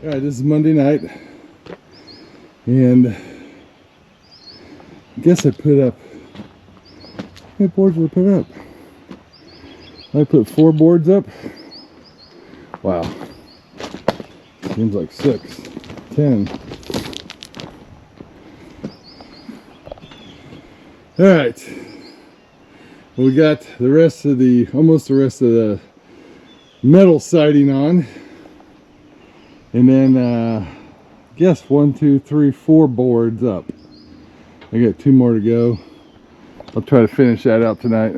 Alright, this is Monday night, and I guess I put up, how many boards did I put up? I put 4 boards up. Wow. Seems like 6, 10. Alright. We got the rest of the, almost the rest of the metal siding on. And then, I guess 1, 2, 3, 4 boards up. I got 2 more to go. I'll try to finish that out tonight.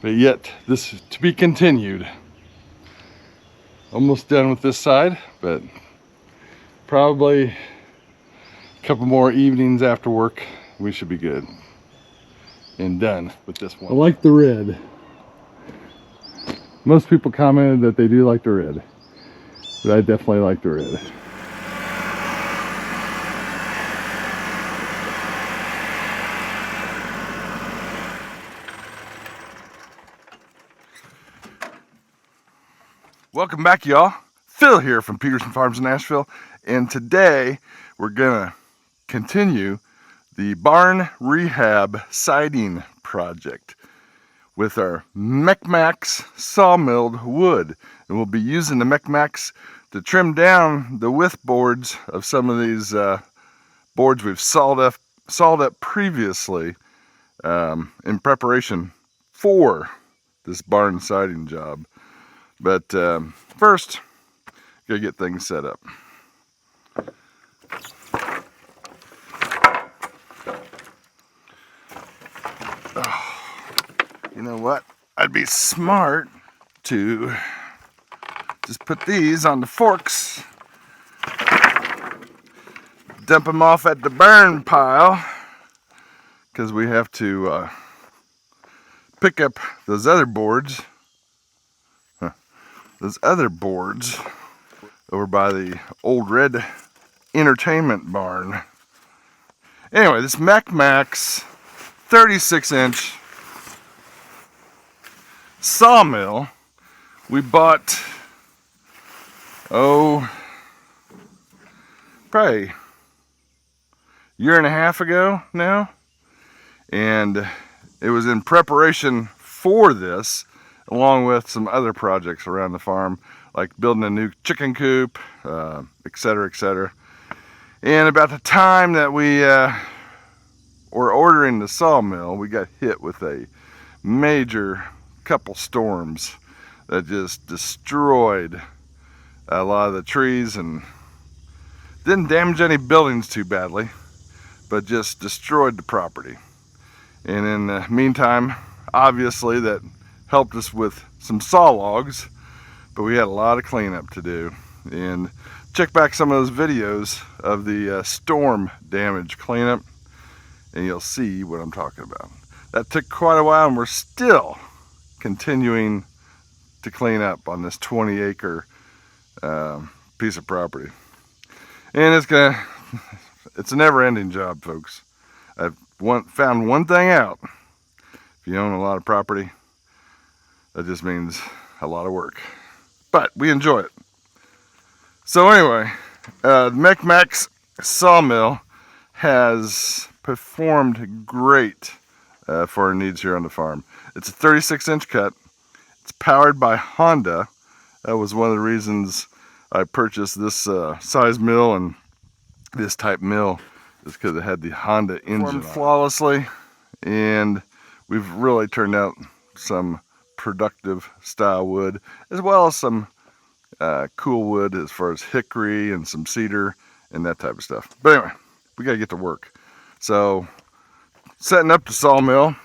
But yet, this is to be continued. Almost done with this side, but probably a couple more evenings after work, we should be good. And done with this one. I like the red. Most people commented that they do like the red, but I definitely like the red. Welcome back, y'all. Phil here from Peterson Farms in Nashville, and today we're gonna continue the barn rehab siding project with our Mechmax sawmilled wood. And we'll be using the Mechmax to trim down the width boards of some of these boards we've sawed up previously in preparation for this barn siding job. But first, gotta get things set up. You know what? I'd be smart to just put these on the forks, dump them off at the burn pile, because we have to pick up those other boards. Those other boards over by the old red entertainment barn. Anyway, this Mechmax 36-inch sawmill we bought, probably a year and a half ago now, and it was in preparation for this, along with some other projects around the farm, like building a new chicken coop, etc., etc. And about the time that we were ordering the sawmill, we got hit with a major couple storms that just destroyed a lot of the trees and didn't damage any buildings too badly, but just destroyed the property. And in the meantime, obviously that helped us with some saw logs, but we had a lot of cleanup to do. And check back some of those videos of the storm damage cleanup, and you'll see what I'm talking about. That took quite a while, and we're still continuing to clean up on this 20-acre piece of property. And it's a never-ending job, folks. I've found one thing out. If you own a lot of property, that just means a lot of work, but we enjoy it. So anyway, the Mechmax sawmill has performed great for our needs here on the farm. It's a 36-inch cut. It's powered by Honda. That was one of the reasons I purchased this size mill and this type mill, is because it had the Honda engine flawlessly, and we've really turned out some productive style wood, as well as some cool wood as far as hickory and some cedar and that type of stuff. But anyway, we gotta get to work. So setting up the sawmill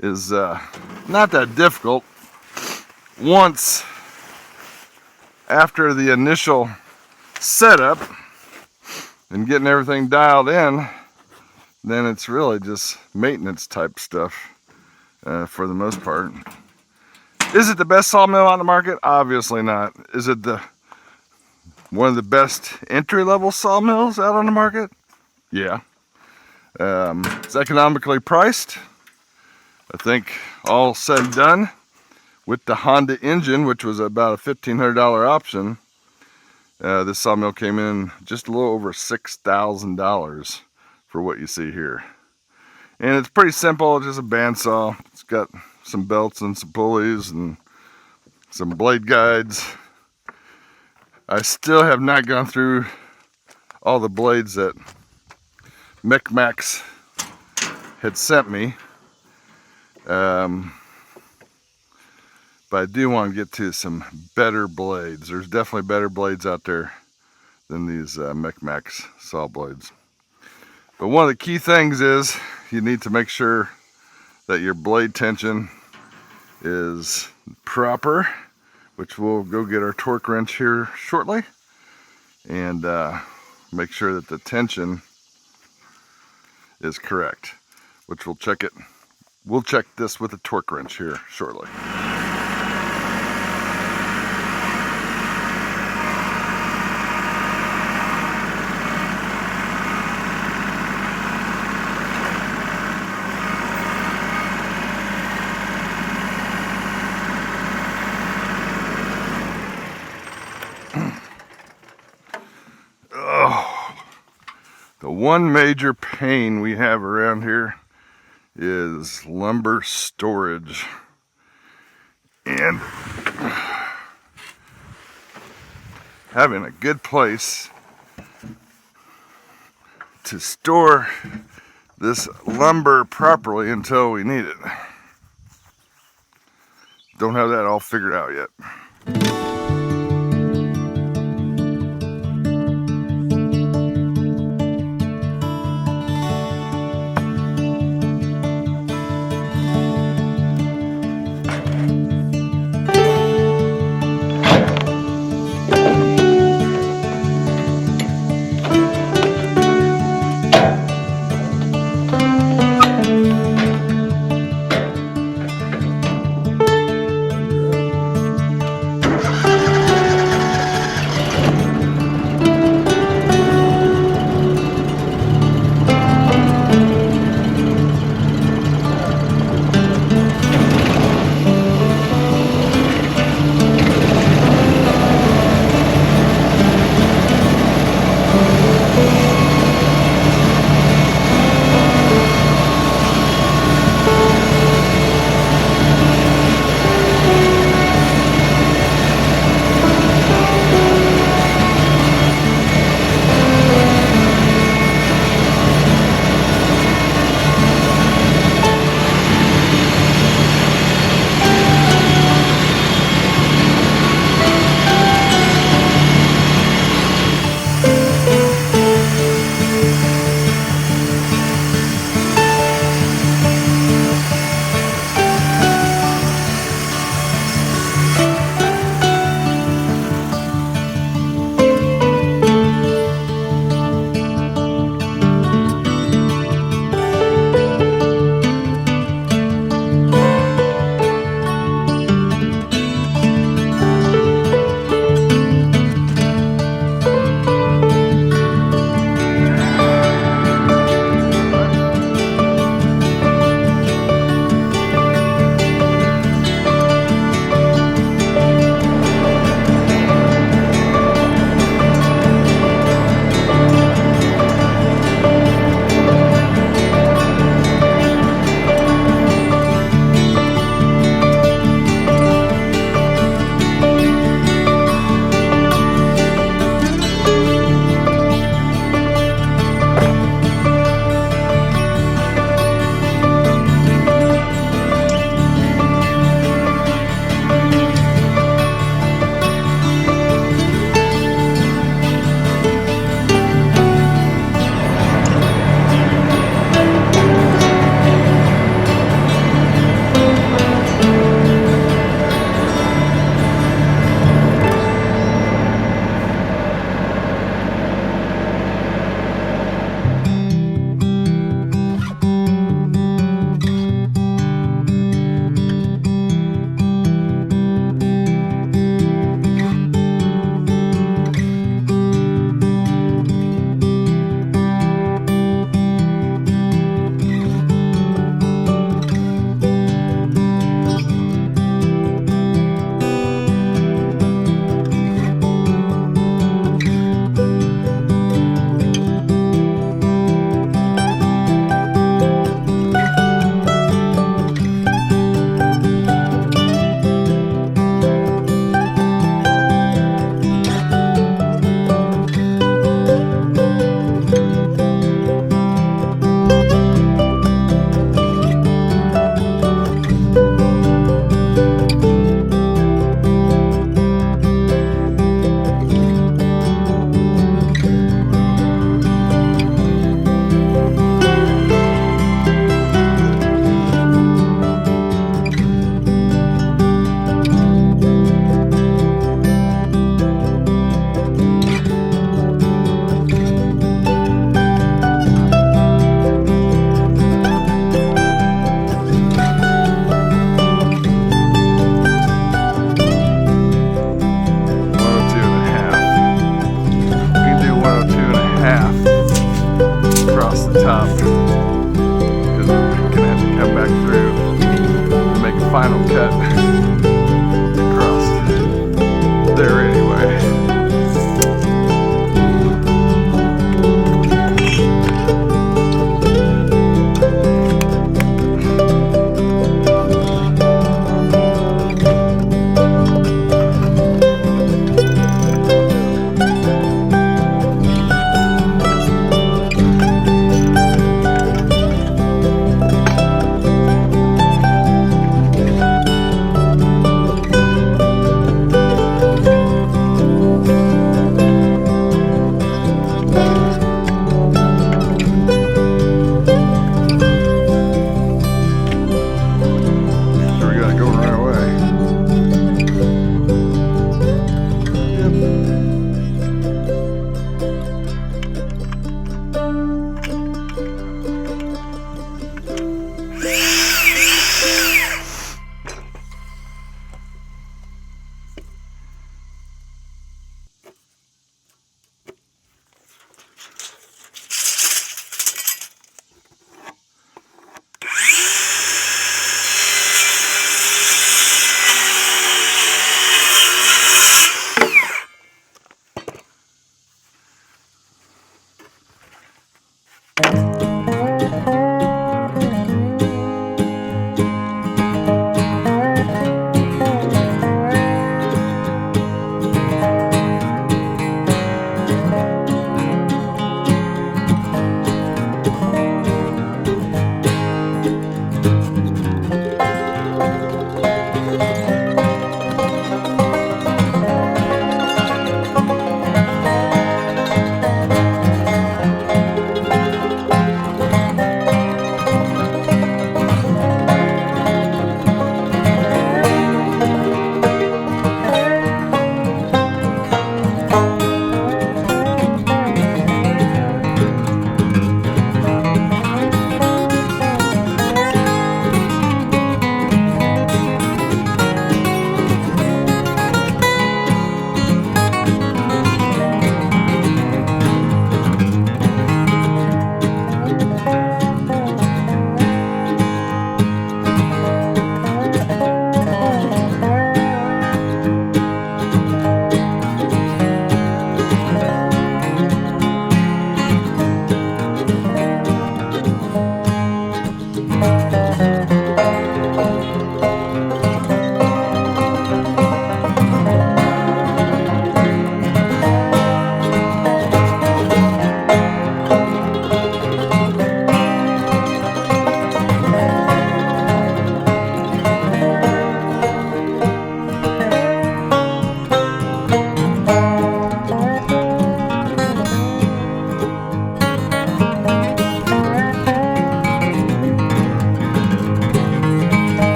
is not that difficult. Once after the initial setup and getting everything dialed in, then it's really just maintenance type stuff. For the most part. Is it the best sawmill on the market? Obviously not. Is it one of the best entry-level sawmills out on the market? Yeah. It's economically priced. I think all said and done, With the Honda engine, which was about a $1,500 option, this sawmill came in just a little over $6,000 for what you see here. And it's pretty simple, it's just a bandsaw. It's got some belts and some pulleys and some blade guides. I still have not gone through all the blades that Mechmax had sent me. But I do want to get to some better blades. There's definitely better blades out there than these Mechmax saw blades. But one of the key things is you need to make sure that your blade tension is proper, which we'll go get our torque wrench here shortly, and make sure that the tension is correct, which we'll check it. We'll check this with a torque wrench here shortly. The one major pain we have around here is lumber storage. And having a good place to store this lumber properly until we need it. Don't have that all figured out yet.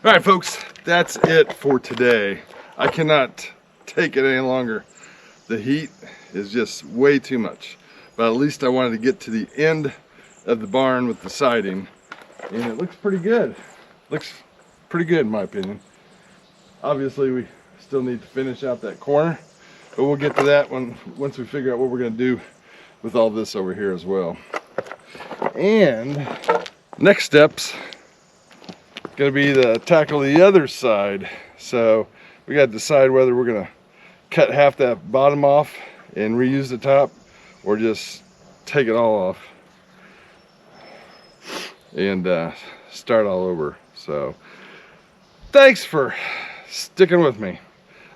All right, folks, that's it for today. I cannot take it any longer. The heat is just way too much. But at least I wanted to get to the end of the barn with the siding, and it looks pretty good. Looks pretty good in my opinion. Obviously, we still need to finish out that corner, but we'll get to that once we figure out what we're gonna do with all this over here as well. And next steps gonna be to tackle the other side. So we got to decide whether we're gonna cut half that bottom off and reuse the top, or just take it all off and start all over. So thanks for sticking with me.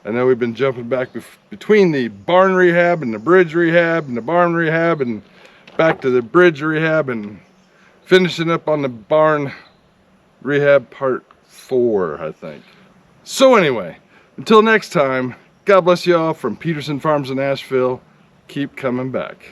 I know we've been jumping back between the barn rehab and the bridge rehab and the barn rehab and back to the bridge rehab and finishing up on the barn rehab part 4, I think. So anyway, until next time, God bless you all from Peterson Farms in Asheville. Keep coming back.